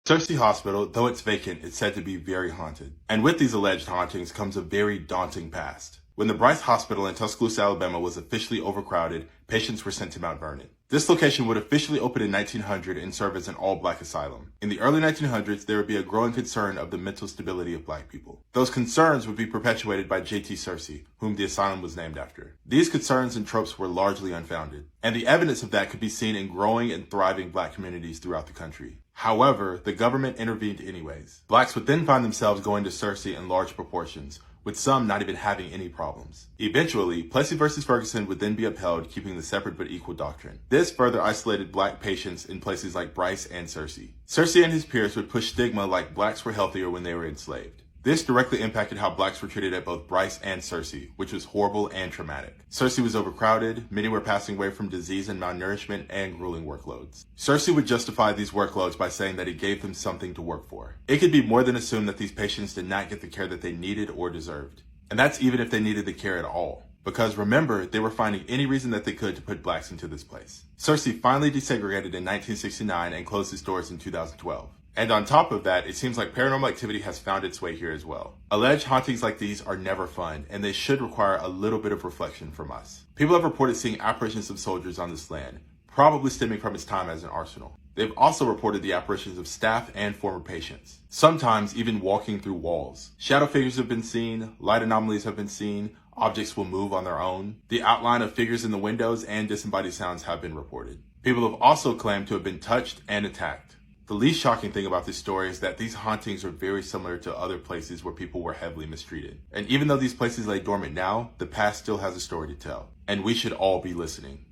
Searcy Hospital, though it's vacant, is said to be very haunted. And with these alleged hauntings comes a very daunting past. When the Bryce Hospital in Tuscaloosa, Alabama was officially overcrowded, patients were sent to Mount Vernon. This location would officially open in 1900 and serve as an all-black asylum. In the early 1900s, there would be a growing concern of the mental stability of black people. Those concerns would be perpetuated by J.T. Searcy, whom the asylum was named after. These concerns and tropes were largely unfounded, and the evidence of that could be seen in growing and thriving black communities throughout the country. However, the government intervened anyways. Blacks would then find themselves going to Searcy in large proportions, with some not even having any problems. Eventually, Plessy versus Ferguson would then be upheld, keeping the separate but equal doctrine. This further isolated black patients in places like Bryce and Searcy. Searcy and his peers would push stigma like blacks were healthier when they were enslaved. This directly impacted how blacks were treated at both Bryce and Searcy, which was horrible and traumatic. Searcy was overcrowded, many were passing away from disease and malnourishment and grueling workloads. Searcy would justify these workloads by saying that it gave them something to work for. It could be more than assumed that these patients did not get the care that they needed or deserved. And that's even if they needed the care at all. Because remember, they were finding any reason that they could to put blacks into this place. Searcy finally desegregated in 1969 and closed its doors in 2012. And on top of that, it seems like paranormal activity has found its way here as well. Alleged hauntings like these are never fun, and they should require a little bit of reflection from us. People have reported seeing apparitions of soldiers on this land, probably stemming from its time as an arsenal. They've also reported the apparitions of staff and former patients, sometimes even walking through walls. Shadow figures have been seen, light anomalies have been seen, objects will move on their own. The outline of figures in the windows and disembodied sounds have been reported. People have also claimed to have been touched and attacked. The least shocking thing about this story is that these hauntings are very similar to other places where people were heavily mistreated. And even though these places lay dormant now, the past still has a story to tell. And we should all be listening.